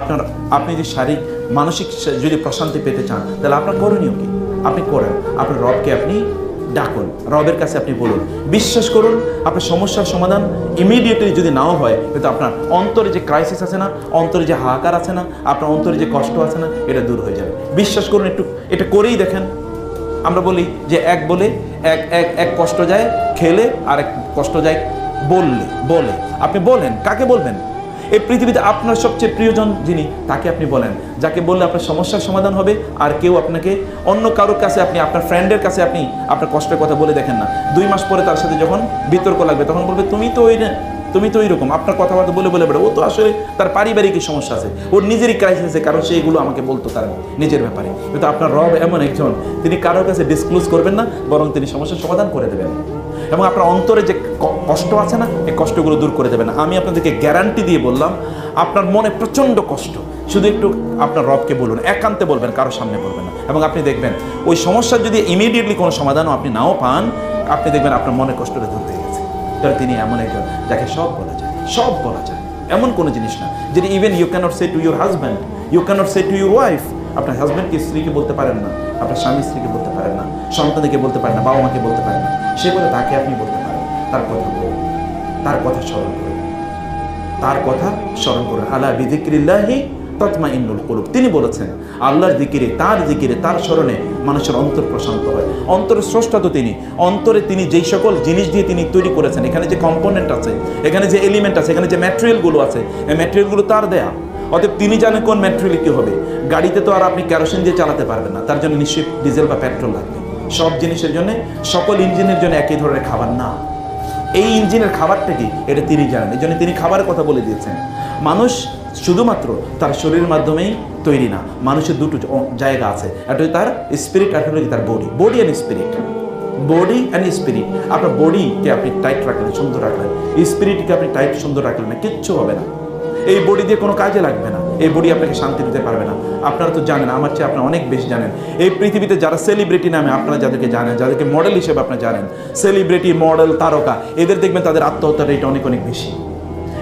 আপনার আপনি যদি শারীরিক মানসিক যদি প্রশান্তি পেতে চান তাহলে আপনার করণীয় কি? আপনি করেন, আপনার রবকে আপনি ডাকুন, রবের কাছে আপনি বলুন, বিশ্বাস করুন আপনার সমস্যার সমাধান ইমিডিয়েটলি যদি নাও হয়, কিন্তু আপনার অন্তরে যে ক্রাইসিস আছে না, অন্তরে যে হাহাকার আছে না, আপনার অন্তরে যে কষ্ট আছে না, এটা দূর হয়ে যাবে। বিশ্বাস করুন, একটু এটা করেই দেখেন। আমরা বলি যে এক বলে এক কষ্ট যায় খেলে, আর এক কষ্ট যায় বলে। আপনি বলেন, কাকে বলবেন? এই পৃথিবীতে আপনার সবচেয়ে প্রিয়জন যিনি, তাকে আপনি বলেন, যাকে বললে আপনার সমস্যার সমাধান হবে। আর কেউ আপনাকে অন্য কারোর কাছে, আপনি আপনার ফ্রেন্ডের কাছে আপনি আপনার কষ্টের কথা বলে দেখেন না, 2 মাস পরে তার সাথে যখন বিতর্ক লাগবে তখন বলবে তুমি তো ওইরকম, আপনার কথাবার্তা বলে বেড়ে, ও তো আসলে তার পারিবারিক সমস্যা আছে, ওর নিজেরই ক্রাইসিস আছে, কারণ সে এগুলো আমাকে বলতো তার নিজের ব্যাপারে। কিন্তু আপনার রব এমন একজন, তিনি কারোর কাছে ডিসক্লোজ করবেন না, বরং তিনি সমস্যার সমাধান করে দেবেন। এবং আপনার অন্তরে যে কষ্ট আছে না, এই কষ্টগুলো দূর করে দেবেন। আমি আপনাদেরকে গ্যারান্টি দিয়ে বললাম, আপনার মনে প্রচণ্ড কষ্ট, শুধু একটু আপনার রবকে বলুন, একান্তে বলবেন, কারোর সামনে বলবেন না। এবং আপনি দেখবেন ওই সমস্যার যদি ইমিডিয়েটলি কোনো সমাধানও আপনি নাও পান, আপনি দেখবেন আপনার মনের কষ্টটা দূর হয়ে গেছে। কারণ তিনি এমন একজন যাকে সব বলা যায়, এমন কোনো জিনিস না যেটা even you can't say to your husband, you can't say to your wife. আপনার হাজব্যান্ডকে স্ত্রীকে বলতে পারেন না, আপনার স্বামী স্ত্রীকে বলতে পারেন না, সন্তানকে বলতে পারেন না, বাবা মাকে বলতে পারেন না, সে বলে তাকে আপনি বলতে পারেন। তার কথা বলুন, তার কথা স্মরণ করুন। আলা বিযিকরিল্লাহি তাতমাইন্নুল কুলুব। তিনি বলেছেন আল্লাহর জিকিরে, তার স্মরণে মানুষের অন্তর প্রশান্ত হয়। অন্তরের স্রষ্টা তো তিনি। অন্তরে তিনি যেই সকল জিনিস দিয়ে তিনি তৈরি করেছেন, এখানে যে কম্পোনেন্ট আছে, এখানে যে এলিমেন্ট আছে, এখানে যে ম্যাটেরিয়ালগুলো আছে, এই ম্যাটেরিয়ালগুলো তার দেয়া। অতএব তিনি জানেন কোন ম্যাটেরিয়াল কী হবে। গাড়িতে তো আর আপনি কেরোসিন দিয়ে চালাতে পারবেন না, তার জন্য নিশ্চয়ই ডিজেল বা পেট্রোল লাগবে। সব জিনিসের জন্য, সকল ইঞ্জিনের জন্য একই ধরনের খাবার না। এই ইঞ্জিনের খাবারটা কি, এটা তিনি জানেন। এই জন্য তিনি খাবারের কথা বলে দিয়েছেন। মানুষ শুধুমাত্র তার শরীরের মাধ্যমেই তৈরি না, মানুষের দুটো জায়গা আছে, একটা হচ্ছে তার স্পিরিট, একটা হচ্ছে তার বডি অ্যান্ড স্পিরিট। আপনার বডিকে আপনি টাইট রাখলেন, সুন্দর রাখলেন, স্পিরিটকে আপনি টাইট সুন্দর রাখলেন না, কিচ্ছু হবে না। এই বডি দিয়ে কোনো কাজে লাগবে না, এই বডি আপনাকে শান্তি দিতে পারবে না। আপনারা তো জানেন, আমার চেয়ে আপনারা অনেক বেশি জানেন, এই পৃথিবীতে যারা সেলিব্রিটি নামে আপনারা যাদেরকে জানেন, যাদেরকে মডেল হিসেবে আপনারা জানেন, সেলিব্রিটি, মডেল, তারকা, এদের দেখবেন তাদের আত্মহত্যার রেট অনেক বেশি,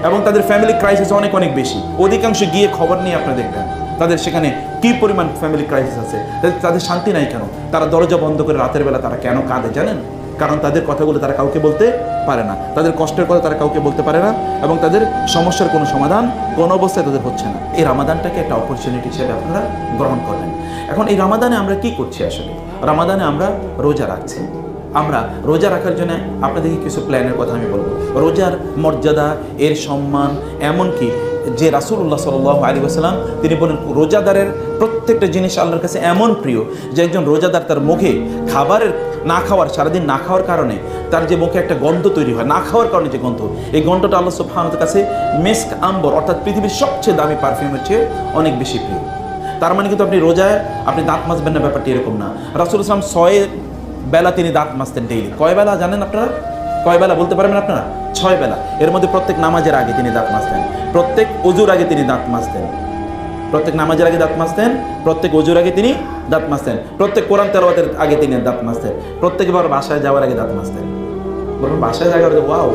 এবং তাদের ফ্যামিলি ক্রাইসিস অনেক বেশি। অধিকাংশ গিয়ে খবর নিয়ে আপনারা দেখবেন তাদের সেখানে কী পরিমাণ ফ্যামিলি ক্রাইসিস আছে। তাদের শান্তি নাই কেন? তারা দরজা বন্ধ করে রাতের বেলা তারা কেন কাঁদে জানেন? কারণ তাদের কথাগুলো তারা কাউকে বলতে পারে না, তাদের কষ্টের কথা তারা কাউকে বলতে পারে না, এবং তাদের সমস্যার কোনো সমাধান কোনো অবস্থায় তাদের হচ্ছে না। এই রামাদানটাকে একটা অপরচুনিটি হিসেবে আপনারা গ্রহণ করবেন। এখন এই রামাদানে আমরা কি করছি? আসলে রামাদানে আমরা রোজা রাখছি। আমরা রোজা রাখার জন্য আপনাদেরকে কিছু প্ল্যানের কথা আমি বলবো। রোজার মর্যাদা, এর সম্মান, এমনকি যে রাসূলুল্লাহ সাল্লাল্লাহু আলাইহি ওয়াসাল্লাম তিনি বলেন, রোজাদারের প্রত্যেকটা জিনিস আল্লাহর কাছে এমন প্রিয় যে একজন রোজাদার তার মুখে খাবারের সারাদিন না খাওয়ার কারণে তার যে মুখে একটা গন্ধ তৈরি হয়, না খাওয়ার কারণে যে গন্ধ, এই গন্ধটা আল্লাহ সুবহানাহু ওয়া তাআলার কাছে মিস্ক আম্বর, অর্থাৎ পৃথিবীর সবচেয়ে দামি পারফিউমের চেয়ে অনেক বেশি প্রিয়। তার মানে কিন্তু আপনি রোজায় আপনি দাঁত মাজবেন না, ব্যাপারটি এরকম না। রাসূলুল্লাহ সাল্লাল্লাহু আলাইহি ওয়াসাল্লাম 6 বেলা তিনি দাঁত মাজতেন ডেইলি। কয় বেলা জানেন আপনারা? কয় বেলা বলতে পারবেন আপনারা? 6 বেলা। এর মধ্যে প্রত্যেক নামাজের আগে তিনি দাঁত মাজতেন, প্রত্যেক ওযুর আগে তিনি দাঁত মাজতেন, প্রত্যেক নামাজের আগে দাঁত মাজতেন, প্রত্যেক ওযুর আগে তিনি দাঁত মাজতেন, প্রত্যেক কোরআন তেলাওয়াতের আগে তিনি দাঁত মাজতেন, প্রত্যেকবার বাসায় যাওয়ার আগে দাঁত মাজতেন। বলুন, বাসায় যাওয়ার আগে, ওয়াও,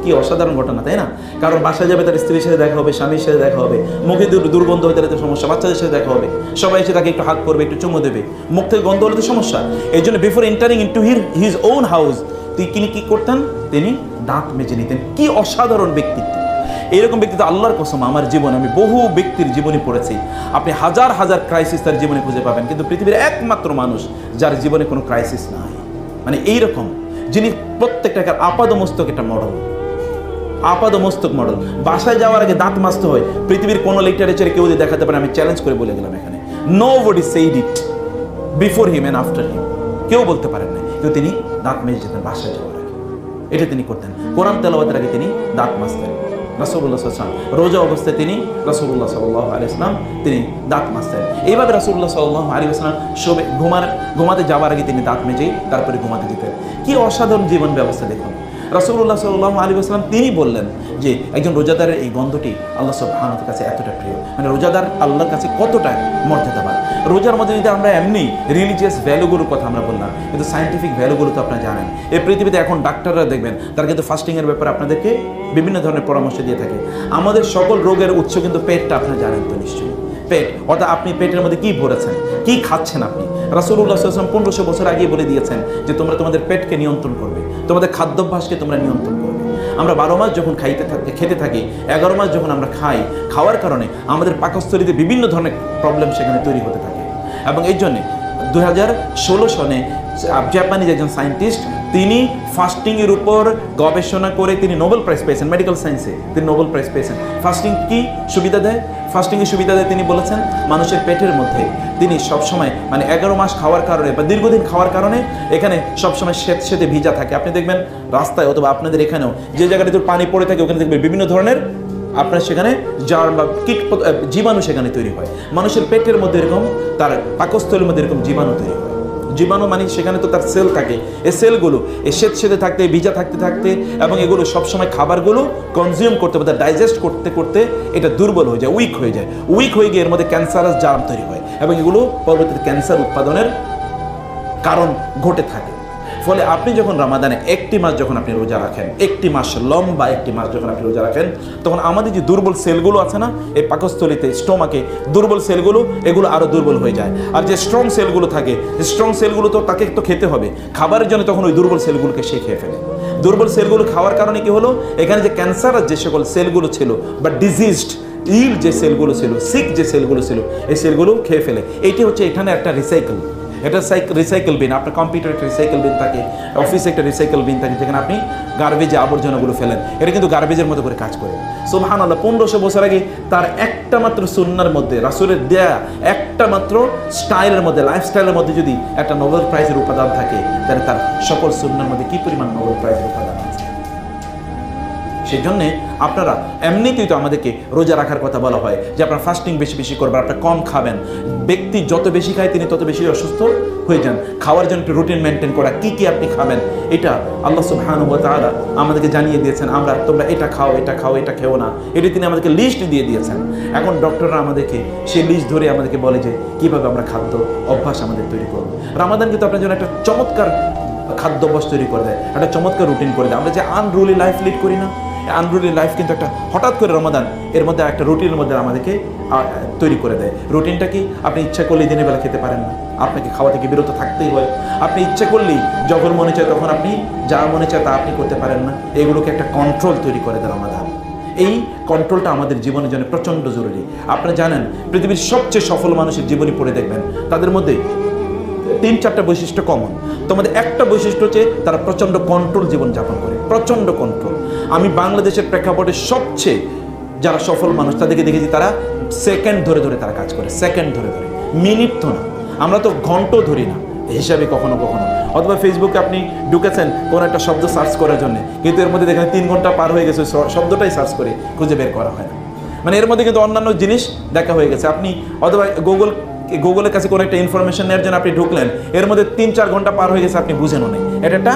কি অসাধারণ ঘটনা, তাই না? কারণ বাসায় যাবে, তার স্ত্রীর সাথে দেখা হবে, স্বামীর সাথে দেখা হবে, মুখে দুর্গন্ধ হয়ে তাহলে তো সমস্যা, বাচ্চাদের সাথে দেখা হবে, সবাই এসে তাকে একটু হাত করবে, একটু চুমু দেবে, মুখ থেকে গন্ধ হলে তো সমস্যা। এই জন্য before entering into his own house তিনি কি করতেন? তিনি দাঁত মেজে নিতেন। কি অসাধারণ ব্যক্তিত্ব! এইরকম ব্যক্তিত্ব আল্লাহর কসম আমার জীবনে আমি বহু ব্যক্তির জীবনে পড়েছি। আপনি হাজার হাজার ক্রাইসিস তার জীবনে খুঁজে পাবেন, কিন্তু পৃথিবীর একমাত্র মানুষ যার জীবনে কোনো ক্রাইসিস নাই, মানে এইরকম, যিনি প্রত্যেকটা আপাদমস্তক একটা মডেল, আপাদমস্তক মডেল। বাসায় যাওয়ার আগে দাঁত মাজতে হয়, পৃথিবীর কোনো লিটারেচারে কেউ যদি দেখাতে পারে, আমি চ্যালেঞ্জ করে বলে গেলাম এখানে, nobody said it before him and after him, কেউ বলতে পারেন না। কিন্তু তিনি দাঁত মেজে যেতেন বাসায় যাওয়ার আগে, এটা তিনি করতেন। কোরআন তেলাওয়াতের আগে তিনি দাঁত মাজতেন। রাসূলুল্লাহ সাল্লাল্লাহু আলাইহি ওয়াসাল্লাম রোজা অবস্থায় তিনি রাসূলুল্লাহ সাল্লাল্লাহু আলাইহি ওয়াসাল্লাম তিনি দাঁত মাজতেন। এইভাবে রাসূলুল্লাহ সাল্লাল্লাহু আলাইহি ওয়াসাল্লাম ঘুমাতে যাওয়ার আগে তিনি দাঁত মেজেই তারপরে ঘুমাতে যেতেন। কি অসাধারণ জীবন ব্যবস্থা দেখুন! রাসূলুল্লাহ সাল্লাল্লাহু আলাইহি ওয়াসাল্লাম তিনি বললেন যে একজন রোজাদারের এই গন্ধটি আল্লাহ সুবহানাহু ওয়া কাছে এতটা প্রিয়, মানে রোজাদার আল্লাহর কাছে কতটা মর্যাদাবান। রোজার মধ্যে যদি আমরা এমনি রিলিজিয়াস ভ্যালুগুলোর কথা আমরা বললাম, কিন্তু সায়েন্টিফিক ভ্যালুগুলো তো আপনারা জানেন। এই পৃথিবীতে এখন ডাক্তাররা দেখবেন তারা কিন্তু ফাস্টিংয়ের ব্যাপারে আপনাদেরকে বিভিন্ন ধরনের পরামর্শ দিয়ে থাকে। আমাদের সকল রোগের উৎস কিন্তু পেটটা, আপনারা জানেন তো নিশ্চয়ই। পেট, অর্থাৎ আপনি পেটের মধ্যে কি ভরেছেন, কি খাচ্ছেন আপনি। রাসূলুল্লাহ সাল্লাল্লাহু আলাইহি ওয়াসাল্লাম 1500 বছর আগে বলে দিয়েছেন যে তোমরা তোমাদের পেটকে নিয়ন্ত্রণ করবে, তোমাদের খাদ্যাভ্যাসকে তোমরা নিয়ন্ত্রণ করবে। আমরা 12 মাস যখন খেতে থাকি, 11 মাস যখন আমরা খাই, খাওয়ার কারণে আমাদের পাকস্থলীতে বিভিন্ন ধরনের প্রবলেম সেখানে তৈরি হতে থাকে। এবং এই জন্যে 2016 সনে জাপানিজ একজন সায়েন্টিস্ট, তিনি ফাস্টিংয়ের উপর গবেষণা করে তিনি নোবেল প্রাইজ পেয়েছেন, মেডিকেল সায়েন্সে তিনি নোবেল প্রাইজ পেয়েছেন। ফাস্টিং কি সুবিধা দেয়? ফাস্টিংয়ের সুবিধা দেয়, তিনি বলেছেন মানুষের পেটের মধ্যে তিনি সবসময়, মানে 11 মাস খাওয়ার কারণে বা দীর্ঘদিন খাওয়ার কারণে এখানে সবসময় সেতে ভিজা থাকে। আপনি দেখবেন রাস্তায় অথবা আপনাদের এখানেও যে জায়গাটা তোর পানি পড়ে থাকে, ওখানে দেখবেন বিভিন্ন ধরনের আপনার সেখানে জার্ম বা কীট জীবাণু সেখানে তৈরি হয়। মানুষের পেটের মধ্যে এরকম, তার পাকস্থলীর মধ্যে এরকম জীবাণু তৈরি হয়। জীবাণু মানে সেখানে তো তার সেল থাকে, এই সেলগুলো এই সেতে থাকতে, ভিজা থাকতে থাকতে এবং এগুলো সবসময় খাবারগুলো কনজিউম করতে করতে, ডাইজেস্ট করতে করতে এটা দুর্বল হয়ে যায়, উইক হয়ে যায়। উইক হয়ে গিয়ে এর মধ্যে ক্যান্সারাস জার্ম তৈরি হয় এবং এগুলো পরবর্তীতে ক্যান্সার উৎপাদনের কারণ ঘটে থাকে। ফলে আপনি যখন রামাদানে একটি মাস যখন আপনি রোজা রাখেন, একটি মাস, লম্বা একটি মাস যখন আপনি রোজা রাখেন, তখন আমাদের যে দুর্বল সেলগুলো আছে না, এই পাকস্থলীতে, স্টোমাকে দুর্বল সেলগুলো, এগুলো আরও দুর্বল হয়ে যায়। আর যে স্ট্রং সেলগুলো থাকে, স্ট্রং সেলগুলো তো তাকে তো খেতে হবে, খাবারের জন্য তখন ওই দুর্বল সেলগুলোকে সে খেয়ে ফেলে। দুর্বল সেলগুলো খাওয়ার কারণে কি হলো, এখানে যে ক্যান্সারের যে সকল সেলগুলো ছিল বা ডিজিজড যে সেলগুলো ছিল, সিক যে সেলগুলো ছিল, এই সেলগুলো খেয়ে ফেলে। এইটি হচ্ছে এখানে একটা রিসাইকেল, এটা রিসাইকেল বিন। আপনার কম্পিউটার একটা রিসাইকেল বিন থাকে, অফিসে একটা রিসাইকেল বিন থাকে, যেখানে আপনি গার্বেজে আবর্জনাগুলো ফেলেন। এটা কিন্তু গার্বেজের মতো করে কাজ করে। সুবহানাল্লাহ, 1500 বছর আগে তার একটা মাত্র সুন্নার মধ্যে, রাসূলের দেয়া একটা মাত্র স্টাইলের মধ্যে, লাইফস্টাইলের মধ্যে যদি একটা নোবেল প্রাইজের উপাদান থাকে, তাহলে তার সকল সুন্নার মধ্যে কি পরিমাণ নোবেল প্রাইজের উপাদান আছে। সেই জন্যে আপনারা এমনিতেই তো আমাদেরকে রোজা রাখার কথা বলা হয় যে আপনারা ফাস্টিং বেশি বেশি করবেন, আপনারা কম খাবেন। ব্যক্তি যত বেশি খায় তিনি তত বেশি অসুস্থ হয়ে যান। খাওয়ার জন্য একটু রুটিন মেনটেন করা, কি আপনি খাবেন, এটা আল্লাহ সুবহানাহু ওয়া তাআলা আমাদেরকে জানিয়ে দিয়েছেন। আমরা তোমরা এটা খাও, এটা খাও, এটা খেও না, এটি তিনি আমাদেরকে লিস্ট দিয়ে দিয়েছেন। এখন ডক্টররা আমাদেরকে সেই লিস্ট ধরে আমাদেরকে বলে যে কীভাবে আমরা খাদ্য অভ্যাস আমাদের তৈরি করবো। রামাদান কিন্তু আপনার জন্য একটা চমৎকার খাদ্যাভ্যাস তৈরি করে দেয়, একটা চমৎকার রুটিন করে দেয়। আমরা যে আনরুলি লাইফ লিড করি না, আনরুলি লাইফ কিন্তু একটা হঠাৎ করে রমাদান এর মধ্যে একটা রুটিনের মধ্যে আমাদেরকে তৈরি করে দেয়। রুটিনটা কি, আপনি ইচ্ছা করলেই দিনের বেলা খেতে পারেন না, আপনাকে খাওয়া থেকে বিরত থাকতেই হয়। আপনি ইচ্ছা করলেই যখন মনে চায় তখন আপনি যা মনে চায় তা আপনি করতে পারেন না। এগুলোকে একটা কন্ট্রোল তৈরি করে দেয় রমাদান। এই কন্ট্রোলটা আমাদের জীবনের জন্য প্রচণ্ড জরুরি। আপনারা জানেন পৃথিবীর সবচেয়ে সফল মানুষের জীবনী পড়ে দেখবেন, তাদের মধ্যে 3-4টা বৈশিষ্ট্য কমন। তোমাদের একটা বৈশিষ্ট্য হচ্ছে তারা প্রচণ্ড কন্ট্রোল জীবনযাপন করে, প্রচণ্ড কন্ট্রোল। আমি বাংলাদেশের প্রেক্ষাপটে সবচেয়ে যারা সফল মানুষ তাদেরকে দেখেছি তারা সেকেন্ড ধরে ধরে তারা কাজ করে, সেকেন্ড ধরে ধরে, মিনিট তো না। আমরা তো ঘন্টা ধরি না হিসাবে কখনো কখনো। অথবা ফেসবুকে আপনি ঢুকেছেন কোনো একটা শব্দ সার্চ করার জন্য, কিন্তু এর মধ্যে দেখেন 3 ঘন্টা পার হয়ে গেছে, শব্দটাই সার্চ করে খুঁজে বের করা হয় না। মানে এর মধ্যে কিন্তু অন্যান্য জিনিস দেখা হয়ে গেছে। আপনি অথবা গুগলের কাছে কোনো একটা ইনফরমেশন নেওয়ার জন্য আপনি ঢুকলেন, এর মধ্যে 3-4 ঘন্টা পার হয়ে গেছে, আপনি বুঝেনও নেই। এটা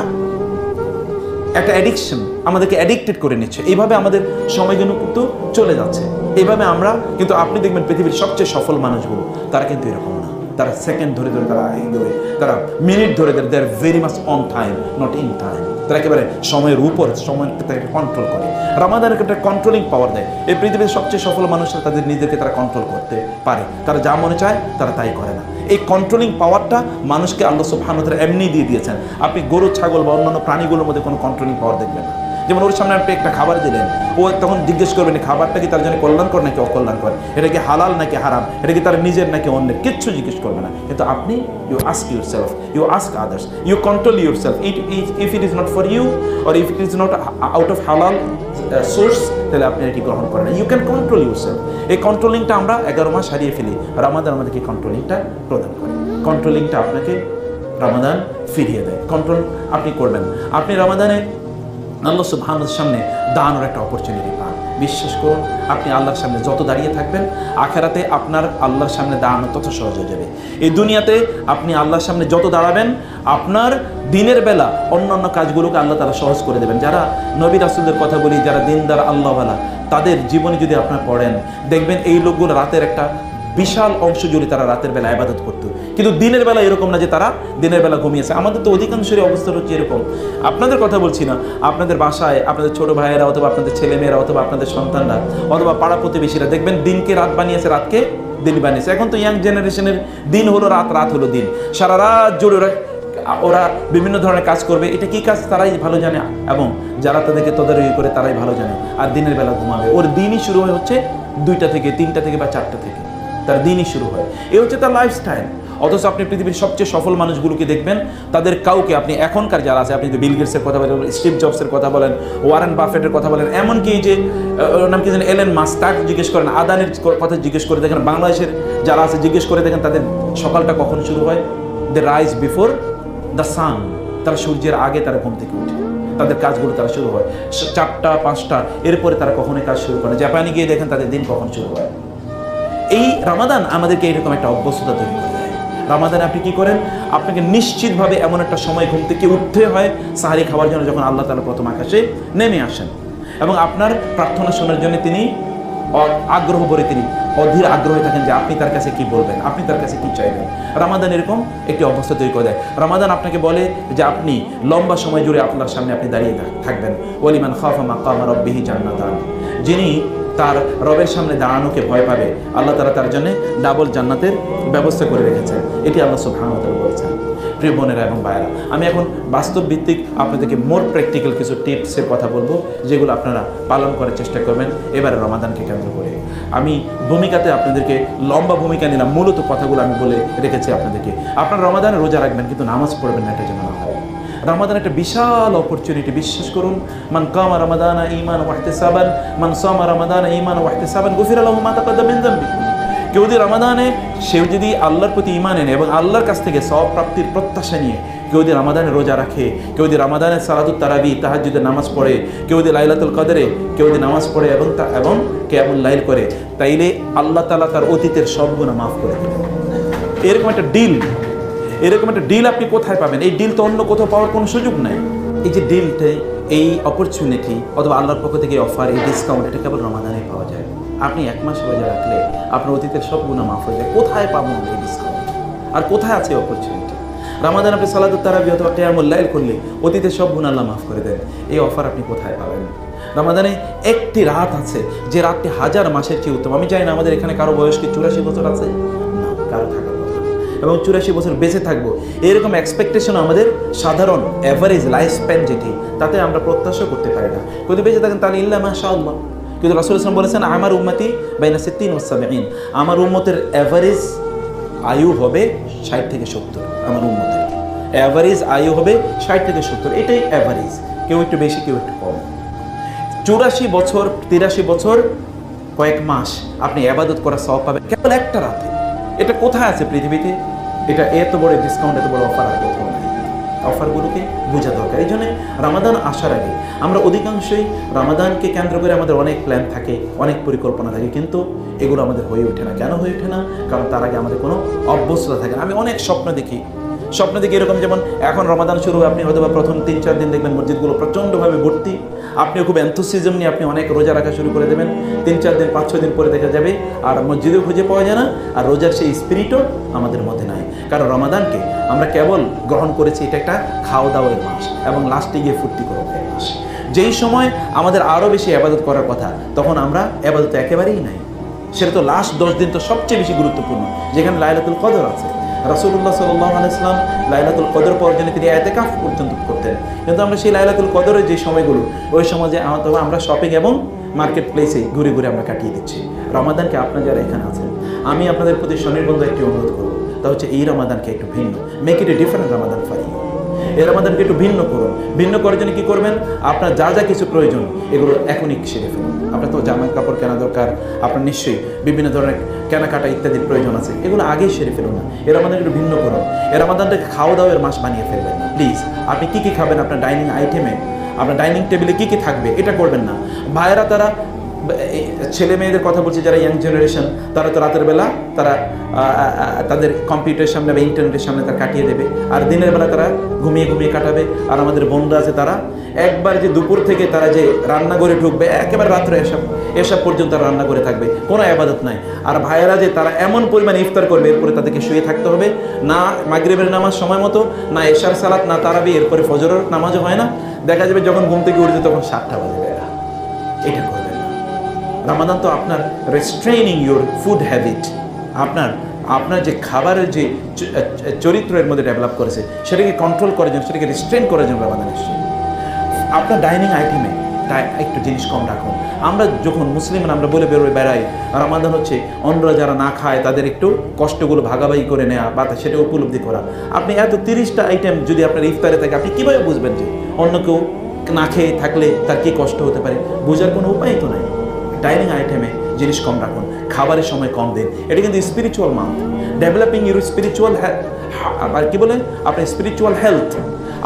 একটা অ্যাডিকশন, আমাদেরকে অ্যাডিক্টেড করে নিচ্ছে। এইভাবে আমাদের সময়গুলো কিন্তু চলে যাচ্ছে। এইভাবে আমরা কিন্তু, আপনি দেখবেন পৃথিবীর সবচেয়ে সফল মানুষগুলো তারা কিন্তু এরকম না। তারা সেকেন্ড ধরে ধরে তারা এগোবে, তারা মিনিট ধরে ধরে, they are very much on time, not in time. তারা একেবারে সময়ের উপর, সময়কে তাকে কন্ট্রোল করে। রামাদানের একটা কন্ট্রোলিং পাওয়ার দেয়। এই পৃথিবীর সবচেয়ে সফল মানুষরা তাদের নিজেদেরকে তারা কন্ট্রোল করতে পারে। তারা যা মনে চায় তারা তাই করে না। এই কন্ট্রোলিং পাওয়ারটা মানুষকে আল্লাহ সুবহানাহু ওয়া তাআলা এমনি দিয়ে দিয়েছেন। আপনি গরু, ছাগল বা অন্যান্য প্রাণীগুলোর মধ্যে কোনো কন্ট্রোলিং পাওয়ার দেখবেন না। যেমন ওর সামনে আপনি একটা খাবার দিলেন, ও তখন জিজ্ঞেস করবেন খাবারটা কি তার জন্য কল্যাণকর নাকি অকল্যাণকর, এটা কি হালাল নাকি হারাম, এটা কি তার নিজের নাকি অন্যের, কিচ্ছু জিজ্ঞেস করবে না। কিন্তু আপনি, you ask yourself, you ask others, you control yourself. If it is not for you or if it is not out of হালাল সোর্স, তাহলে আপনি এটি গ্রহণ করেন না। You can control yourself. এই কন্ট্রোলিংটা আমরা 11 মাস হারিয়ে ফেলি। রামাদান আমাদেরকে কন্ট্রোলিংটা প্রদান করে। কন্ট্রোলিংটা আপনাকে রামাদান ফিরিয়ে দেয়। কন্ট্রোল আপনি করবেন। আপনি রামাদানে আল্লাহ সুবহানাহু ওয়া তাআলার সামনে দানের একটা অপরচুনিটি পান। বিশ্বাস করুন, আপনি আল্লাহর সামনে যত দাঁড়িয়ে থাকবেন, আখেরাতে আপনার আল্লাহর সামনে দাঁড়ানো তত সহজ হয়ে যাবে। এই দুনিয়াতে আপনি আল্লাহর সামনে যত দাঁড়াবেন, আপনার দিনের বেলা অন্যান্য কাজগুলোকে আল্লাহ তাআলা সহজ করে দেবেন। যারা নবী রাসূলদের কথা বলি, যারা দিনদার আল্লাহওয়ালা, তাদের জীবনে যদি আপনারা পড়েন, দেখবেন এই লোকগুলো রাতের একটা বিশাল অংশ জুড়ে তারা রাতের বেলা ইবাদত করতো, কিন্তু দিনের বেলা এরকম না যে তারা দিনের বেলা ঘুমিয়েছে। আমাদের তো অধিকাংশেরই অবস্থা হচ্ছে এরকম। আপনাদের কথা বলছি না, আপনাদের বাসায় আপনাদের ছোট ভাইয়েরা অথবা আপনাদের ছেলেমেয়েরা অথবা আপনাদের সন্তানরা অথবা পাড়া প্রতিবেশীরা দেখবেন দিনকে রাত বানিয়েছে, রাতকে দিন বানিয়েছে। এখন তো ইয়াং জেনারেশনের দিন হলো রাত, রাত হলো দিন। সারা রাত জুড়ে ওরা বিভিন্ন ধরনের কাজ করবে। এটা কি কাজ তারাই ভালো জানে, এবং যারা তাদেরকে তদারকি করে তারাই ভালো জানে। আর দিনের বেলা ঘুমাবে, ওর দিনই শুরু হয় হচ্ছে 2টা থেকে 3টা থেকে বা 4টা থেকে, তার দিনই শুরু হয়। এ হচ্ছে তার লাইফস্টাইল। অথচ আপনি পৃথিবীর সবচেয়ে সফল মানুষগুলোকে দেখবেন, তাদের কাউকে আপনি এখনকার যারা আছে, আপনি যদি বিল গেটসের কথা বলেন, স্টিভ জবসের কথা বলেন, ওয়ারেন বাফেটের কথা বলেন, এমনকি এই যে নাম কি জানেন এলেন মাস্ক, তাকে জিজ্ঞেস করেন, আদানের কথা জিজ্ঞেস করে দেখেন, বাংলাদেশের যারা আছে জিজ্ঞেস করে দেখেন তাদের সকালটা কখন শুরু হয়। দে রাইজ বিফোর দ্য সান, তারা সূর্যের আগে তারা ঘুম থেকে উঠে তাদের কাজগুলো তারা শুরু হয় 4টা 5টা, এরপরে তারা কখনোই কাজ শুরু করে। জাপানে গিয়ে দেখেন তাদের দিন কখন শুরু হয়। এই রমাদান আমাদেরকে এইরকম একটা অভ্যস্ততা তৈরি করে দেয়। রমাদানে আপনি কি করেন, আপনাকে নিশ্চিতভাবে এমন একটা সময় ঘুম থেকে উঠতে হয় সাহারি খাওয়ার জন্য, যখন আল্লাহ তাআলা প্রথম আকাশে নেমে আসেন এবং আপনার প্রার্থনা শোনার জন্য তিনি আগ্রহ ভরে, তিনি অধীর আগ্রহে থাকেন যে আপনি তার কাছে কি বলবেন, আপনি তার কাছে কি চাইবেন। রমাদান এরকম একটি অবস্থা তৈরি করে দেয়। রমাদান আপনাকে বলে যে আপনি লম্বা সময় জুড়ে আপনার সামনে আপনি দাঁড়িয়ে থাকবেন। ওয়ালিমান খাফা মাকামা রাব্বিহি জান্নাতান, যিনি তার রবের সামনে দাঁড়ানোকে ভয় পাবে, আল্লাহ তাআলা তার জন্য ডাবল জান্নাতের ব্যবস্থা করে রেখেছেন। এটি আল্লাহ সুবহানাহু ওয়া তাআলা বলেছেন। প্রিয় বোনেরা এবং ভাইয়েরা, আমি এখন বাস্তব ভিত্তিক আপনাদেরকে মোর প্র্যাকটিক্যাল কিছু টিপসের কথা বলবো, যেগুলো আপনারা পালন করার চেষ্টা করবেন এবারে রমাদানকে কেন্দ্র করে। আমি ভূমিকাতে আপনাদেরকে লম্বা ভূমিকা নিলাম, মূলত কথাগুলো আমি বলে রেখেছি আপনাদেরকে। আপনারা রমাদানে রোজা রাখবেন কিন্তু নামাজ পড়বেন না, এটা যেন না হয়। রমাদান একটা বিশাল অপরচুনিটি, বিশ্বাস করুন। মান কামা রমাদানা ঈমানান ওয়া ইহতিসাবান, মান সামা রমাদানা ঈমানান ওয়া ইহতিসাবান গুফিরা লাহু মা তাকাদ্দামা মিন যামবি। কেউ যদি রমাদানে, সেও যদি আল্লাহর প্রতি ঈমান এনে এবং আল্লাহর কাছ থেকে সওয়াব প্রাপ্তির প্রত্যাশা নিয়ে কেউ যদি রমাদানে রোজা রাখে, কেউ যদি রমাদানে সালাতুত তারাবি তাহাজ্জুদের নামাজ পড়ে, কেউ যদি লাইলাতুল কদরে কেউ যদি নামাজ পড়ে এবং কিয়ামুল লাইল করে, তাইলে আল্লাহ তাআলা তার অতীতের সব গুনাহ মাফ করে দেবেন। এরকম একটা ডিল আপনি কোথায় পাবেন? এই ডিল তো অন্য কোথাও পাওয়ার কোনো সুযোগ নাই। এই যে ডিলটা, এই অপরচুনিটি অথবা আল্লাহর পক্ষ থেকে অফার, এই ডিসকাউন্ট, এটা কেবল রমাদানে পাওয়া যায়। আপনি 1 মাস রোজা রাখলে আপনার অতীতের সব গুনাহ মাফ হয়ে যায়। কোথায় পাবো এই ডিসকাউন্ট? আর কোথায় আছে অপরচুনিটি? রমাদান আপনি সালাতুত তারাবি অথবা কিয়ামুল লাইল করলে অতীতের সব গুনাহ আল্লাহ মাফ করে দেন। এই অফার আপনি কোথায় পাবেন? রমাদানে একটি রাত আছে যে রাতটি 1000 মাসের চেয়ে উত্তম। আমি জানি না আমাদের এখানে কারো বয়স কি 84 বছর আছে? না, কারো থাকার কথা না। এবং 84 বছর বেঁচে থাকবো এরকম এক্সপেকটেশন আমাদের সাধারণ অ্যাভারেজ লাইফ স্প্যান যেটি, তাতে আমরা প্রত্যাশা করতে পারি না। যদি বেঁচে থাকেন তাহলে ইল্লা মাশাআল্লাহ। কিন্তু রাসূল সাল্লাল্লাহু আলাইহি ওয়াসাল্লাম বলেছেন, আমার উম্মতি বাইনা 60 ওয়া 70, আমার উম্মতের অ্যাভারেজ আয়ু হবে 60 থেকে 70। আমার উম্মতের অ্যাভারেজ আয়ু হবে 60 থেকে 70, এটাই অ্যাভারেজ। কেউ একটু বেশি, কেউ একটু কম। 84 বছর 83 বছর কয়েক মাস আপনি ইবাদত করার সওয়াব পাবেন কেবল একটা রাতে। এটা কোথায় আছে পৃথিবীতে? এটা এত বড় ডিসকাউন্ট, এত বড় অফার আর কোথাও নাই। অফারগুলোকে বোঝা দরকার। এই জন্য রমাদান আসার আগে আমরা অধিকাংশই রমাদানকে কেন্দ্র করে আমাদের অনেক প্ল্যান থাকে, অনেক পরিকল্পনা থাকে, কিন্তু এগুলো আমাদের হয়ে ওঠে না। কেন হয়ে ওঠে না? কারণ তার আগে আমাদের কোনো অভ্যস্ততা থাকে না। আমি অনেক স্বপ্ন দেখি এরকম, যেমন এখন রমাদান শুরু, আপনি হয়তো বা প্রথম 3-4 দিন দেখবেন মসজিদগুলো প্রচণ্ডভাবে ভর্তি। আপনিও খুব এনথুসিজম নিয়ে আপনি অনেক রোজা রাখা শুরু করে দেবেন। 3-4 দিন 5-6 দিন পরে দেখা যাবে আর মসজিদেও খুঁজে পাওয়া যায় না, আর রোজার সেই স্পিরিটও আমাদের মধ্যে নাই। কারণ রমাদানকে আমরা কেবল গ্রহণ করেছি এটা একটা খাওয়া দাওয়ার মাস এবং লাস্টে গিয়ে ফুর্তি করার মাস। যেই সময় আমাদের আরও বেশি ইবাদত করার কথা, তখন আমরা ইবাদত একেবারেই নাই। সেটা তো লাস্ট 10 দিন তো সবচেয়ে বেশি গুরুত্বপূর্ণ, যেখানে লাইলাতুল কদর আছে। রাসূলুল্লাহ সাল্লাল্লাহু আলাইহি ওয়াসাল্লাম লাইলাতুল কদর পাওয়ার জন্য তিনি ইতিকাফ পর্যন্ত করতেন। কিন্তু আমরা সেই লাইলাতুল কদরের যে সময়গুলো, ওই সময় যে আমরা শপিং এবং মার্কেট প্লেসে ঘুরে ঘুরে আমরা কাটিয়ে দিচ্ছি। রমাদানকে আপনারা যারা এখানে আছেন, আমি আপনাদের প্রতি স্বনির্বন্ধ একটি অনুরোধ করবো, তা হচ্ছে এই রমাদানকে একটু ভিন্ন, make it a different Ramadan for you. এই রমাদানকে একটু ভিন্ন করুন। ভিন্ন করার জন্য কী করবেন? আপনার যা যা কিছু প্রয়োজন এগুলো এখনই সেরে ফেলুন। আপনার তো জামা কাপড় কেনা দরকার, আপনার নিশ্চয়ই বিভিন্ন ধরনের কেনাকাটা ইত্যাদির প্রয়োজন আছে, এগুলো আগেই সেরে ফেলুন না। এর রমাদান একটু ভিন্ন করুন। এর রমাদানটাকে খাওয়া দাওয়ার মাস বানিয়ে ফেলবেন না প্লিজ। আপনি কী খাবেন, আপনার ডাইনিং আইটেমে, আপনার ডাইনিং টেবিলে কী থাকবে, এটা করবেন না। ভাইয়েরা তারা ছেলে মেয়েদের কথা বলছি, যারা ইয়াং জেনারেশন, তারা তো রাতের বেলা তারা তাদের কম্পিউটারের সামনে বা ইন্টারনেটের সামনে তারা কাটিয়ে দেবে, আর দিনের বেলা তারা ঘুমিয়ে ঘুমিয়ে কাটাবে। আর আমাদের বোনরা আছে, তারা একবার যে দুপুর থেকে তারা যে রান্নাঘরে ঢুকবে, একেবারে রাত্রে এসব পর্যন্ত তারা রান্না করে থাকবে, কোনো আবাদত নাই। আর ভাইয়েরা যে তারা এমন পরিমাণে ইফতার করবে, এরপরে তাদেরকে শুয়ে থাকতে হবে, না মাগরিবের নামাজ সময় মতো, না এশার সালাত, না তারাবি, এরপরে ফজরের নামাজও হয় না। দেখা যাবে যখন ঘুম থেকে উঠবে তখন 7টা বাজে বেলা। এটা করবেন না। রমাদান তো আপনার রেস্ট্রেইনিং ইউর ফুড হ্যাবিট, আপনার যে খাবারের যে চরিত্রের মধ্যে ডেভেলপ করেছে সেটাকে কন্ট্রোল করার জন্য, সেটাকে রেস্ট্রেন করার জন্য রমাদান এসছে। আপনার ডাইনিং আইটেমে তাই একটু জিনিস কম রাখুন। আমরা যখন মুসলিমরা আমরা বলে বেড়াই রমাদান হচ্ছে অন্যরা যারা না খায় তাদের একটু কষ্টগুলো ভাগাভাগি করে নেওয়া বা সেটা উপলব্ধি করা। আপনি এত 30টা আইটেম যদি আপনার ইফতারে থাকে, আপনি কীভাবে বুঝবেন যে অন্য কেউ না খেয়ে থাকলে তার কী কষ্ট হতে পারে? বোঝার কোনো উপায় তো নাই। ডাইনিং আইটেমে জিনিস কম রাখুন, খাবারের সময় কম দিন। এটা কিন্তু spiritual month, developing your spiritual, আর কি বলে আপনার স্পিরিচুয়াল হেলথ,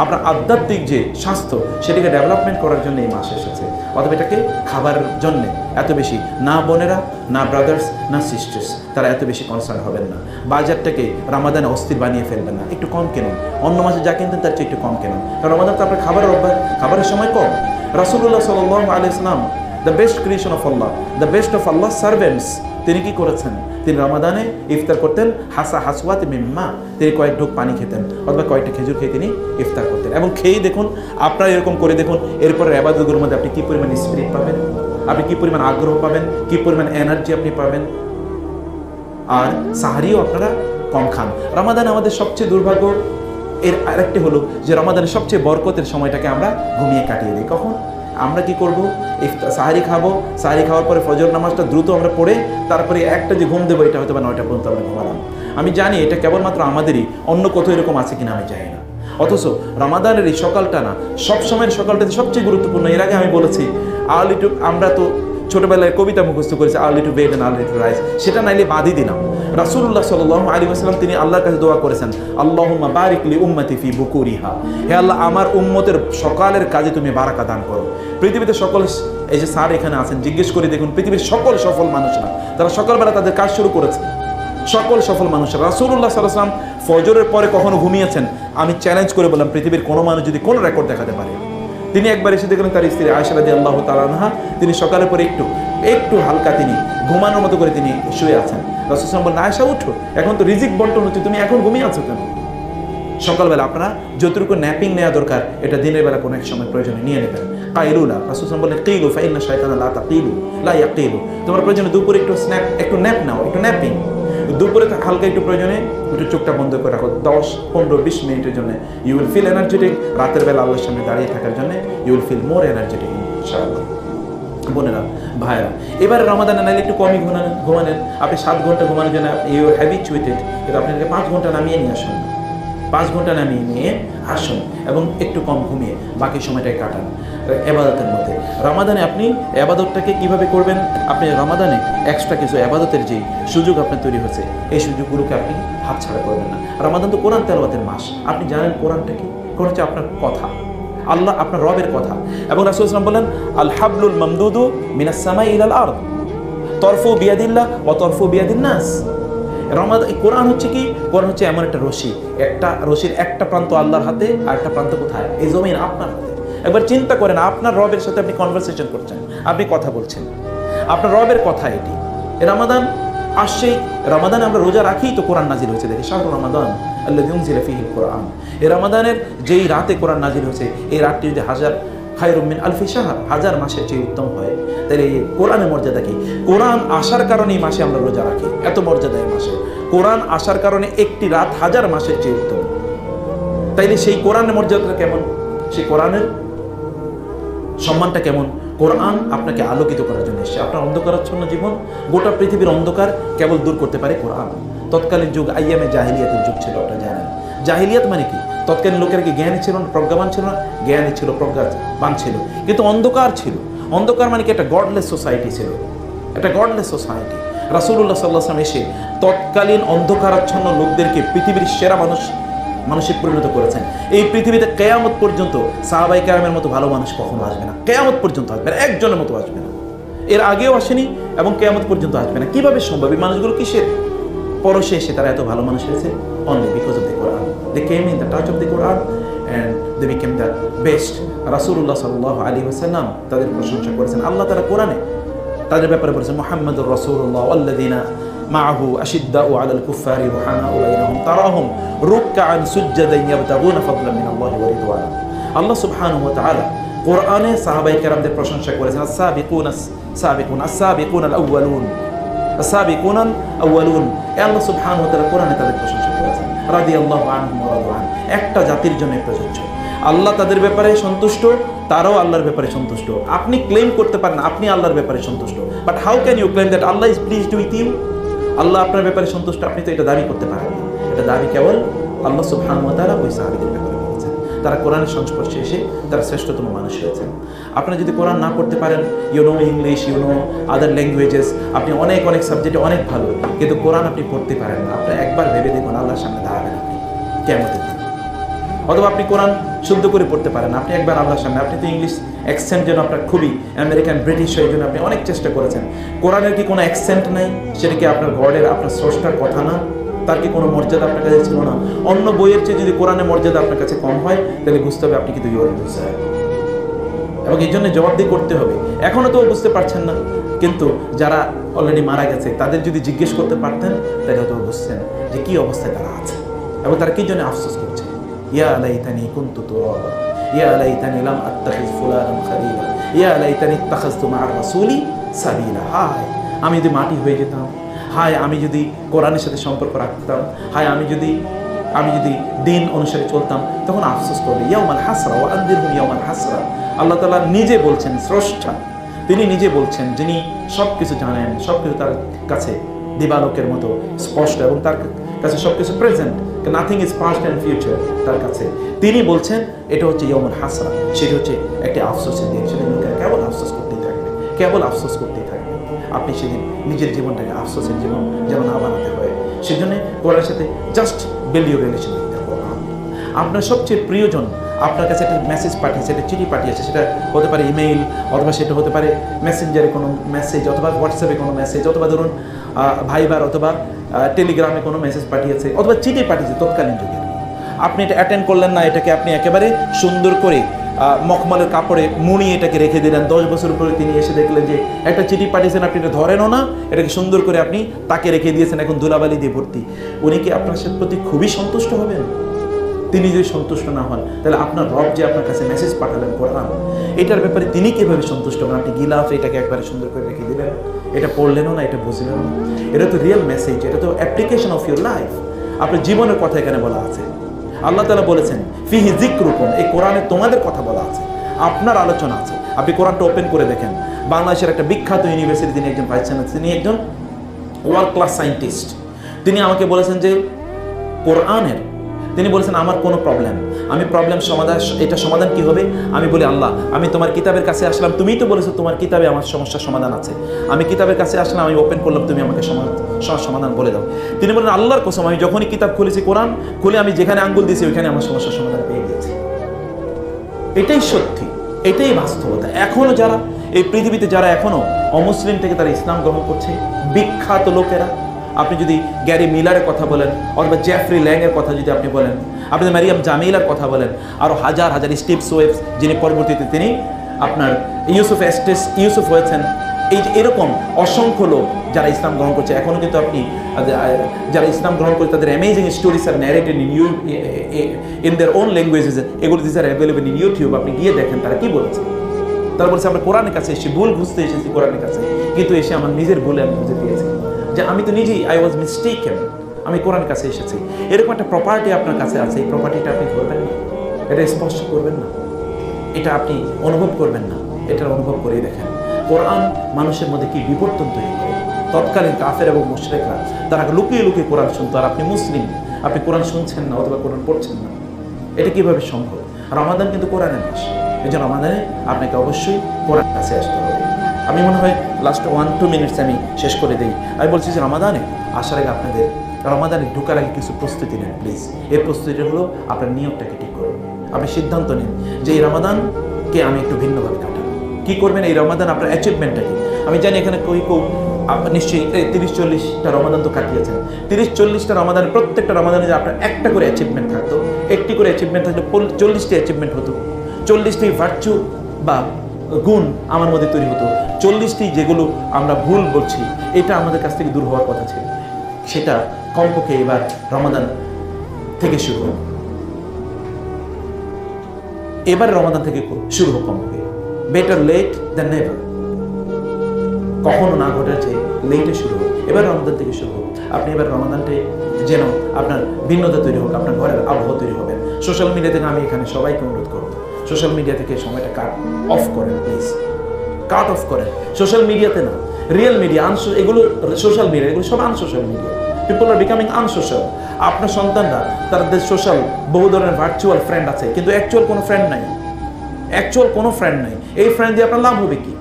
আপনার আধ্যাত্মিক যে স্বাস্থ্য সেটাকে ডেভেলপমেন্ট করার জন্য এই মাস এসেছে। অথবা এটাকে খাবারের জন্যে এত বেশি না বোনেরা, না ব্রাদার্স, না সিস্টার্স তারা এত বেশি কনসার্ন হবেন না। বাজারটাকে রমাদানে অস্থির বানিয়ে ফেলবেন না, একটু কম কিনুন। অন্য মাসে যা কিনতেন তার চেয়ে একটু কম কিনুন, কারণ রমাদান তো আপনার খাবারের সময় কম। রাসূলুল্লাহ সাল্লাল্লাহু আলাইহি ওয়াসাল্লাম, the best creation of Allah, the best of Allah servants, তিনি কি করেছেন? তিনি রমাদানে ইফতার করতেন হাসওয়াত মিম্মা, তিনি কয়েক ঢোক পানি খেতেন অথবা কয়েকটা খেজুর খেয়ে তিনি ইফতার করতেন। এবং খেয়েই দেখুন, আপনারা এরকম করে দেখুন, এরপরে ইবাদতগুলোর মধ্যে আপনি কী পরিমাণ স্পিরিট পাবেন, আপনি কী পরিমাণ আগ্রহ পাবেন, কী পরিমাণ এনার্জি আপনি পাবেন। আর সাহারিও আপনারা কম খান। রমাদান আমাদের সবচেয়ে দুর্ভাগ্য এর আরেকটি হলো যে রমাদানের সবচেয়ে বরকতের সময়টাকে আমরা ঘুমিয়ে কাটিয়ে দিই। কখন আমরা কি করব? সাহারি খাবো, সাহারি খাওয়ার পরে ফজর নামাজটা দ্রুত আমরা পড়ে তারপরে একটা যে ঘুম দেবো, এটা হয়তো বা 9টা পর্যন্ত আমরা ঘুমালাম। আমি জানি এটা কেবলমাত্র আমাদেরই, অন্য কোথাও এরকম আছে কিনা আমি জানি না। অথচ রমাদানের এই সকালটা না, সব সময়ের সকালটাতে সবচেয়ে গুরুত্বপূর্ণ। এর আগে আমি বলেছি আর্লি টু, আমরা তো ছোটবেলায় কবিতা মুখস্থ করেছি early to bed and early to rise, সেটা নাইলে বাদই দিলাম। রাসূলুল্লাহ সাল্লাল্লাহু আলাইহি ওয়াসাল্লাম তিনি আল্লাহর কাছে দোয়া করেছেন, আল্লাহুম্মা বারিক লি উম্মতি ফি বুকুরিহা, হে আল্লাহ আমার উম্মতের সকালের কাজে তুমি বারাকা দান করো। পৃথিবীতে সকল, এই যে স্যার এখানে আছেন, জিজ্ঞেস করে দেখুন পৃথিবীর সকল সফল মানুষরা তারা সকালবেলা তাদের কাজ শুরু করেছে। সকল সফল মানুষরা, রাসূলুল্লাহ সাল্লাল্লাহু আলাইহি ওয়াসাল্লাম ফজরের পরে কখনো ঘুমিয়েছেন? আমি চ্যালেঞ্জ করে বললাম পৃথিবীর কোনো মানুষ যদি কোনো রেকর্ড দেখাতে পারে। তিনি একবার এসে দেখলেন তার স্ত্রী আয়েশা রাদিয়াল্লাহু তাআলা আনহা, তিনি সকালের পরে একটু হালকা তিনি ঘুমানোর মতো করে তিনি শুয়ে আছেন। রাসূল সাল্লাল্লাহু আলাইহি ওয়াসাল্লাম বললেন, আয়েশা উঠো, এখন তো রিজিক বন্টন হচ্ছে, তুমি এখন ঘুমিয়ে আছো কেন? সকালবেলা আপনারা যতটুকু ন্যাপিং নেওয়া দরকার এটা দিনের বেলা কোনো এক সময় প্রয়োজনে নিয়ে নেবেন। কাইলুলা, রাসূল সাল্লাল্লাহু আলাইহি ওয়াসাল্লাম বললেন কিলু ফাইন্না শাইতানা লা তাকিলু লা ইয়াকিলু, তোমার প্রয়োজনে দুপুরে একটু ন্যাপ নাও, একটু ন্যাপিং। দুপুরে হালকা একটু প্রয়োজনে একটু চোখটা বন্ধ করে রাখো 10, 15, 20 মিনিটের জন্য। You will feel energetic. রাতের বেলা আল্লাহর সামনে দাঁড়িয়ে থাকার জন্য you will feel more energetic ইনশাআল্লাহ। বোনেরা, ভাইয়েরা, এবারে রমাদানে নাইলে একটু কমই ঘুমানেন। আপনি 7 ঘন্টা ঘুমানোর জন্য ইউ আর হ্যাবিচুয়েটেড, কিন্তু আপনাকে 5 ঘন্টা নামিয়ে নিয়ে আসুন, 5 ঘন্টা নামিয়ে নিয়ে আসুন এবং একটু কম ঘুমিয়ে বাকি সময়টাই কাটান এবাদতের মধ্যে। রমাদানে আপনি এবাদতটাকে কিভাবে করবেন? আপনি রমাদানে এক্সট্রা কিছু এবাদতের যে সুযোগ আপনার তৈরি হচ্ছে, এই সুযোগগুলোকে আপনি হাতছাড়া করবেন না। রমাদান তো কোরআন তেলাওয়াতের মাস। আপনি জানেন কোরআনটা কি? কোরআন হচ্ছে আপনার কথা, আল্লাহ আপনার রবের কথা। এবং রাসূল সাল্লাল্লাহু আলাইহি ওয়াসাল্লাম বলেন, আল হাবলুল মামদুদু মিনাস সামাই ইলাল আরদ তরফু বিয়াদিল্লাহ ওয়া তরফু বিয়াদিন নাস। রমাদান, কোরআন হচ্ছে কি? কোরআন হচ্ছে এমন একটা রশি, একটা রশির একটা প্রান্ত আল্লাহর হাতে আর একটা প্রান্ত কোথায়? এই জমিন আপনার হাতে। একবার চিন্তা করেন, আপনার রবের সাথে আপনি কনভারসেশন করছেন, আপনি কথা বলছেন, আপনার রবের কথা এটি। রমাদান আসছেই, রমাদানে আমরা রোজা রাখি তো কোরআন নাজিল হয়েছে। দেখি শাহরু রমাদান আল্লাযী উনজিলা ফীহিল কোরআন, এই রমাদানের যেই রাতে কোরআন নাজিল হয়েছে, এই রাতটি যদি খায়রুম মিন আলফি শাহর, 1000 মাসের চেয়ে উত্তম হয়, তাহলে এই কোরআনের মর্যাদা কি? কোরআন আসার কারণে এই মাসে আমরা রোজা রাখি, এত মর্যাদা এই মাসে। কোরআন আসার কারণে একটি রাত 1000 মাসের চেয়ে উত্তম। তাইলে সেই কোরআনের মর্যাদাটা কেমন? সেই কোরআনের সম্মানটা কেমন? কোরআন আপনাকে আলোকিত করার জন্য এসেছে। আপনার অন্ধকারাচ্ছন্ন জীবন, গোটা পৃথিবীর অন্ধকার কেবল দূর করতে পারে কোরআন। তৎকালীন যুগ আইয়ামে জাহিলিয়াতের যুগ ছিল, আপনারা জানেন। জাহিলিয়াত মানে কি? তৎকালীন লোকের কি জ্ঞানী ছিল না, প্রজ্ঞাবান ছিল না? জ্ঞানী ছিল, প্রজ্ঞাবান ছিল, কিন্তু অন্ধকার ছিল। অন্ধকার মানে কি? একটা গডলেস সোসাইটি ছিল, একটা গডলেস সোসাইটি। রাসূলুল্লাহ সাল্লাল্লাহু আলাইহি ওয়াসাল্লাম এসে তৎকালীন অন্ধকারাচ্ছন্ন লোকদেরকে পৃথিবীর সেরা মানুষে পরিণত করেছেন। এই পৃথিবীতে কিয়ামত পর্যন্ত সাহাবায়ে কেরামের মতো ভালো মানুষ কখনো আসবে না, কিয়ামত পর্যন্ত আসবে না, একজনের মতো আসবে না। এর আগেও আসেনি এবং কিয়ামত পর্যন্ত আসবে না। কিভাবে সম্ভব? এই মানুষগুলো কিসের পরশে এসে তারা এত ভালো মানুষ হয়েছে? Only because of the Quran. They came in the touch of the Quran and they became the best. রাসূলুল্লাহ সাল্লাল্লাহু আলাইহি ওয়াসাল্লাম তাদের প্রশংসা করেছেন। আল্লাহ তাআলা কোরআনে তাদের ব্যাপারে বলেছেন, মুহাম্মাদুর রাসূলুল্লাহ ওয়াল্লাযিনা মাআহু আশিদ্দাউ আলাল কুফারি রুহামাউ বাইনাহুম তারাহুম রুকআন সুজদান ইয়াবতাগুনা ফাদলান মিনাল্লাহি ওয়া রিদওয়ানা। আল্লাহ সুবহানাহু ওয়া তাআলা কোরআনে সাহাবায়ে কেরামদের প্রশংসা করেছেন। আস-সাবিকুনাল আউয়ালুন, আস-সাবিকুনাল আউয়ালুন। আল্লাহ সুবহানাহু ওয়া তাআলা কোরআনে তাদের প্রশংসা করেছেন। রাদিয়াল্লাহু আনহুম ওয়া রাদু আন। একটা জাতির জন্য প্রযোজ্য। আল্লাহ তাদের ব্যাপারে সন্তুষ্ট, তারাও আল্লাহর ব্যাপারে সন্তুষ্ট। আপনি ক্লেম করতে পারেন আপনি আল্লাহর ব্যাপারে সন্তুষ্ট, but how can you claim that Allah is pleased with you? আল্লাহ আপনার ব্যাপারে সন্তুষ্ট, আপনি তো এটা দাবি করতে পারেন না। এটা দাবি কেবল আল্লাহ সুবহানাহু ওয়া তাআলা ওই সাহাবীদের ব্যাপারে বলেছেন। তারা কোরআনের সংস্পর্শে এসে তারা শ্রেষ্ঠতম মানুষ হয়েছেন। আপনি যদি কোরআন না পড়তে পারেন, you know English, you know other languages, আপনি অনেক সাবজেক্টে অনেক ভালো, কিন্তু কোরআন আপনি পড়তে পারেন না, আপনি একবার ভেবে দেখুন আল্লাহর সামনে দাঁড়াবেন আপনি কিয়ামতের দিন। অথবা আপনি কোরআন শুদ্ধ করে পড়তে পারেন, আপনি একবার আল্লাহর সামনে, আপনি তো ইংলিশ অ্যাকসেন্ট যেন আপনার খুবই আমেরিকান ব্রিটিশ হয়ে জন্য আপনি অনেক চেষ্টা করেছেন। কোরআনের কি কোনো অ্যাকসেন্ট নাই? সেটা কি আপনার গডের, আপনার স্রষ্টার কথা না? তার কি কোনো মর্যাদা আপনার কাছে ছিল না? অন্য বইয়ের চেয়ে যদি কোরআনের মর্যাদা আপনার কাছে কম হয়, তাহলে বুঝতে হবে আপনি কিন্তু ইউর লুজার, এবং এই জন্য জবাবদিহি করতে হবে। এখনও তো বুঝতে পারছেন না, কিন্তু যারা অলরেডি মারা গেছে তাদের যদি জিজ্ঞেস করতে পারতেন তাহলে হয়তো বুঝছেন যে কী অবস্থায় তারা আছে এবং তারা কী জন্য আফসোস করছে। ইয়া লাইতানি কুনতু তুরাবা, ইয়া লাইতানি লাম আত্তাখিজ ফুলানান খালিলা, ইয়া লাইতানি ইত্তাখাযতু মা'আর রাসূলি সাবিলা। হায় আমি যদি মাটি হয়ে যেতাম, হায় আমি যদি কোরআনের সাথে সম্পর্ক রাখতাম, হায় আমি যদি দিন অনুসারে চলতাম, তখন আফসোস করবে। ইয়াউমাল হাসরা ওয়া আনদিরহুম ইয়াউমাল হাসরা। আল্লাহ তাআলা নিজে বলছেন, স্রষ্টা তিনি নিজে বলছেন, যিনি সব কিছু জানেন, সব কিছু তার কাছে দিবালোকের মতো স্পষ্ট, এবং তার কাছে সব কিছু present, nothing is past and future তার কাছে। তিনি বলছেন এটা হচ্ছে ইয়াউমুল হাসরা, সেটা হচ্ছে একটি আফসোসের দিন। সেদিন লোকেরা কেবল আফসোস করতেই থাকবে, কেবল আফসোস করতেই থাকবে। আপনি সেদিন নিজের জীবনটাকে আফসোসের জীবন যেন না বানাতে হয়, সেজন্য কোরআনের সাথে just build your relation with the Quran. আপনার সবচেয়ে প্রিয়জন আপনার কাছে একটা মেসেজ পাঠিয়েছে, একটা চিঠি পাঠিয়েছে, সেটা হতে পারে ইমেইল, অথবা সেটা হতে পারে মেসেঞ্জারে কোনো মেসেজ, অথবা হোয়াটসঅ্যাপে কোনো মেসেজ, অথবা ধরুন ভাইবার অথবা টেলিগ্রামে কোনো মেসেজ পাঠিয়েছে, অথবা চিঠি পাঠিয়েছে তৎকালীন যুগে। আপনি এটা অ্যাটেন্ড করলেন না, এটাকে আপনি একেবারে সুন্দর করে মখমলের কাপড়ে মুড়িয়ে এটাকে রেখে দিলেন। 10 বছর পরে তিনি এসে দেখলেন যে একটা চিঠি পাঠিয়েছেন, আপনি এটা ধরেনও না, এটাকে সুন্দর করে আপনি তাকে রেখে দিয়েছেন, এখন ধুলাবালি দিয়ে ভর্তি। উনি কি আপনার প্রতি খুবই সন্তুষ্ট হবেন? তিনি যদি সন্তুষ্ট না হন, তাহলে আপনার রব যে আপনার কাছে মেসেজ পাঠালেন কোরআন, এটার ব্যাপারে তিনি কীভাবে সন্তুষ্ট হবেন? আপনি গিলাফ এটাকে একবারে সুন্দর করে রেখে দিলেন, এটা পড়লেনও না, এটা বুঝলেনও না। এটা তো রিয়েল মেসেজ, এটা তো অ্যাপ্লিকেশন অফ ইউর লাইফ, আপনার জীবনের কথা এখানে বলা আছে। আল্লাহ তাআলা বলেছেন ফিহি যিকরুকুম, এই কোরআনে তোমাদের কথা বলা আছে, আপনার আলোচনা আছে। আপনি কোরআনটা ওপেন করে দেখেন। বাংলাদেশের একটা বিখ্যাত ইউনিভার্সিটি, তিনি একজন ভাইস চ্যান্সেলর, তিনি একজন ওয়ার্ল্ড ক্লাস সায়েন্টিস্ট। তিনি আমাকে বলেছেন যে কোরআনের, তিনি বলেছেন আমার কোনো প্রবলেম, আমি প্রবলেম সমাধান, এটা সমাধান কি হবে? আমি বলি আল্লাহ আমি তোমার কিতাবের কাছে আসলাম, তুমিই তো বলেছো তোমার কিতাবে আমার সমস্যার সমাধান আছে, আমি কিতাবের কাছে আসলাম, আমি ওপেন করলাম, তুমি আমাকে সমাধান বলে দাও। তিনি বলেন আল্লাহর কসম, আমি যখনই কিতাব খুলেছি, কোরআন খুলে আমি যেখানে আঙ্গুল দিয়েছি ওইখানে আমার সমস্যার সমাধান পেয়ে গেছি। এটাই সত্যি, এটাই বাস্তবতা। এখনো যারা এই পৃথিবীতে, যারা এখনো অমুসলিম থেকে তারা ইসলাম গ্রহণ করছে, বিখ্যাত লোকেরা, আপনি যদি গ্যারি মিলারের কথা বলেন, অথবা জেফ্রি ল্যাংয়ের কথা যদি আপনি বলেন, আপনি মারিয়াম জামিলার কথা বলেন, আরও হাজার হাজার স্টিভ সোয়েবস, যিনি পরবর্তীতে তিনি আপনার ইউসুফ হয়েছেন, এই যে এরকম অসংখ্য লোক যারা ইসলাম গ্রহণ করছে এখনও, কিন্তু আপনি যারা ইসলাম গ্রহণ করছে তাদের amazing stories are narrated in their own languages, এগুলো this are available in YouTube, আপনি গিয়ে দেখেন তারা কি বলেছে। তারা বলছে আমরা কোরআনের কাছে এসে ভুল বুঝতে এসেছি কোরআনের কাছে, কিন্তু এসে আমার নিজের ভুলে আমি বুঝে দিয়েছি যে আমি তো নিজেই আই ওয়াজ মিস্টেকেন, আমি কোরআনের কাছে এসেছি। এরকম একটা প্রপার্টি আপনার কাছে আছে, এই প্রপার্টিটা আপনি ধরবেন না, এটা স্পর্শ করবেন না, এটা আপনি অনুভব করবেন না, এটার অনুভব করেই দেখেন কোরআন মানুষের মধ্যে কি বিবর্তন তৈরি করে। তৎকালীন কাফের এবং মুশরিকরা তারা লুকিয়ে লুকিয়ে কোরআন শুনতো, আর আপনি মুসলিম, আপনি কোরআন শুনছেন না অথবা কোরআন পড়ছেন না, এটা কিভাবে সম্ভব? রমাদান কিন্তু কোরআনের মাস, এই জন্য রমাদানে আপনাকে অবশ্যই কোরআন কাছে আসতে হবে। আমি মনে হয় লাস্ট 1-2 মিনিটস আমি শেষ করে দিই। আমি বলছি যে রমাদানে আসার আগে আপনাদের রমাদানে ঢোকার আগে কিছু প্রস্তুতি নেন প্লিজ। এই প্রস্তুতিটা হলো আপনার নিয়তটাকে ঠিক করুন, আপনি সিদ্ধান্ত নিন যে এই রমাদানকে আমি একটু ভিন্নভাবে কাটাবো। কী করবেন এই রমাদান? আপনার অ্যাচিভমেন্টটা কি? আমি জানি এখানে কেউ নিশ্চয়ই 30-40টা রমাদান তো কাটিয়েছেন। 30-40টা রমাদান, প্রত্যেকটা রমাদানে যে আপনার একটা করে অ্যাচিভমেন্ট থাকতো, একটি করে অ্যাচিভমেন্ট থাকলে 40টি অ্যাচিভমেন্ট হতো, 40টি ভার্চু বা গুণ আমার মধ্যে তৈরি হতো। 40টি যেগুলো আমরা ভুল বলছি, এটা আমাদের কাছ থেকে দূর হওয়ার কথা ছিল, সেটা কমপক্ষে এবার রমাদান থেকে শুরু হোক। এবার রমাদান থেকে শুরু হোক কমপক্ষে। Better late than never. কখনো না ঘটার চেয়ে লেটে শুরু হোক, এবার রমাদান থেকে শুরু হোক। আপনি এবার রমাদানটা যেন আপনার ভিন্নতা তৈরি হোক, আপনার ঘরের আবহাওয়া তৈরি হবে। সোশ্যাল মিডিয়া থেকে আমি এখানে সবাইকে অনুরোধ করব, সোশ্যাল মিডিয়া থেকে সময়টা কাট অফ করেন প্লিজ, কাট অফ করেন। সোশ্যাল মিডিয়াতে না, রিয়েল মিডিয়া, এগুলো সোশ্যাল মিডিয়া, এগুলো সব আনসোশ্যাল মিডিয়া। পিপল আর বিকামিং আনসোশ্যাল। আপনার সন্তানরা তাদের সোশ্যাল বহু ধরনের ভার্চুয়াল ফ্রেন্ড আছে, কিন্তু অ্যাকচুয়াল কোনো ফ্রেন্ড নাই, অ্যাকচুয়াল কোনো ফ্রেন্ড নাই। এই ফ্রেন্ড দিয়ে আপনার লাভ হবে কি?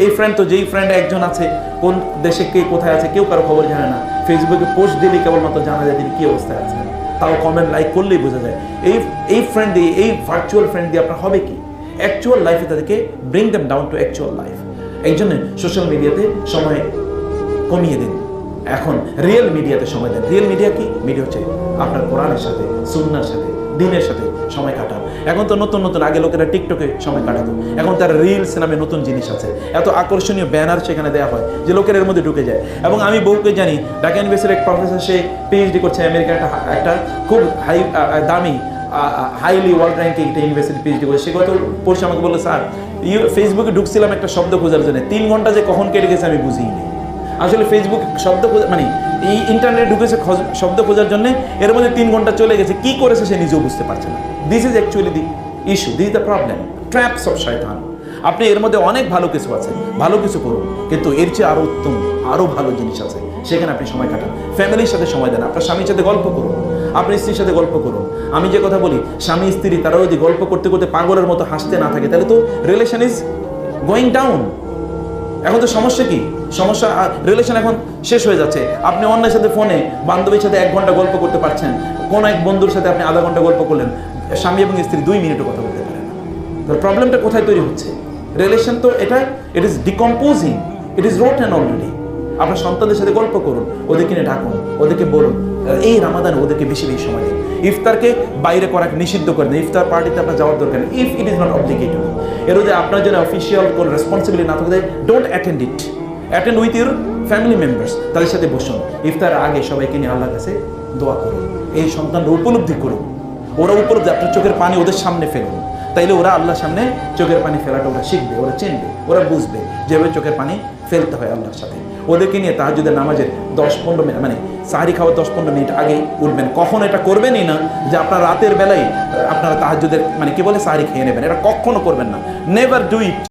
এই ফ্রেন্ড তো, যেই ফ্রেন্ড একজন আছে, কোন দেশে কে কোথায় আছে কেউ কারো খবর জানে না, ফেসবুকে পোস্ট দিলেই কেবলমাত্র জানা যায় তিনি কী অবস্থায় আছেন, তাও কমেন্ট লাইক করলেই বোঝা যায়। এই ফ্রেন্ড দিয়ে, এই ভার্চুয়াল ফ্রেন্ড দিয়ে আপনার হবে কি? অ্যাকচুয়াল লাইফে তাদেরকে bring them down to actual life. এই জন্য সোশ্যাল মিডিয়াতে সময় কমিয়ে দিন, এখন রিয়েল মিডিয়াতে সময় দেন। রিয়েল মিডিয়া কি? মিডিয়া হচ্ছে আপনার কোরআনের সাথে, সুন্নাহর সাথে, দিনের সাথে সময় কাটান। এখন তো নতুন নতুন, আগে লোকেরা টিকটকে সময় কাটাতো, এখন তার রিলস নামে নতুন জিনিস আছে, এত আকর্ষণীয় ব্যানার সেখানে দেওয়া হয় যে লোকের এর মধ্যে ঢুকে যায়। এবং আমি বউকে জানি, ঢাকা ইউনিভার্সিটির এক প্রফেসর, সে পিএইচডি করছে আমেরিকার একটা খুব দামি হাইলি ওয়ার্ল্ড র্যাঙ্কিং একটা ইউনিভার্সিটি পিএইচডি করে। সে গত পরশু আমাকে বললো, স্যার ফেসবুকে ঢুকছিলাম একটা শব্দ খোঁজার জন্য, 3 ঘন্টা যে কখন কেটে গেছে আমি বুঝিনি। আসলে ফেসবুক শব্দ মানে এই ইন্টারনেট ঢুকেছে শব্দ খোঁজার জন্য, এর মধ্যে 3 ঘন্টা চলে গেছে, কি করেছে সে নিজেও বুঝতে পারছে না। This is actually the issue, this is the problem, traps of শয়তান। আপনি এর মধ্যে অনেক ভালো কিছু আছে, ভালো কিছু করুন, কিন্তু এর চেয়ে আরও উত্তম, আরও ভালো জিনিস আছে, সেখানে আপনি সময় কাটান। ফ্যামিলির সাথে সময় দেন, আপনার স্বামীর সাথে গল্প করুন, আপনার স্ত্রীর সাথে গল্প করুন। আমি যে কথা বলি, স্বামী স্ত্রী তারাও যদি গল্প করতে করতে পাগলের মতো হাসতে না থাকে, তাহলে তো রিলেশন ইজ গোয়িং ডাউন। এখন তো সমস্যা কি? সমস্যা রিলেশন এখন শেষ হয়ে যাচ্ছে। আপনি অন্যের সাথে ফোনে বান্ধবীর সাথে 1 ঘন্টা গল্প করতে পারছেন, কোন এক বন্ধুর সাথে আপনি আধা ঘন্টা গল্প করলেন, স্বামী এবং স্ত্রী 2 মিনিটও কথা বলতে পারে না। তো প্রবলেমটা কোথায় তৈরি হচ্ছে? রিলেশন তো এটা, it is ডিকম্পোজিং, it is rotten already. আপনার সন্তানদের সাথে গল্প করুন, ওদেরকে নিয়ে ডাকুন, ওদেরকে বলুন, এই রামাদানে ওদেরকে বেশি বেশি সময় দিন। ইফতারকে বাইরে করাকে নিষিদ্ধ করে দেন, ইফতার পার্টিতে আপনার যাওয়ার দরকার নেই, if it is not obligatory. এর মধ্যে আপনার জন্য অফিসিয়াল কোনো রেসপন্সিবিলিটি না থাকলে, don't attend it, attend with your family members, তাদের সাথে বসুন। ইফতার আগে সবাইকে নিয়ে আল্লাহর কাছে দোয়া করুন, এই সন্তানরা উপলব্ধি করুন, ওরা উপলব্ধি, আপনার চোখের পানি ওদের সামনে ফেলুন, তাইলে ওরা আল্লাহর সামনে চোখের পানি ফেলাটা ওরা শিখবে, ওরা চিনবে, ওরা বুঝবে যেভাবে চোখের পানি ফেলতে হয় আল্লাহর সাথে। ওদেরকে নিয়ে তাহাজ্জুদের নামাজের 10-15 মিনিট, মানে সাহরি খাওয়ার 10-15 মিনিট আগে উঠবেন। কখনো এটা করবেনই না যে আপনার রাতের বেলায় আপনারা তাহাজ্জুদের মানে কি বলে সাহরি খেয়ে নেবেন, এটা কখনো করবেন না, নেভার ডু ইট।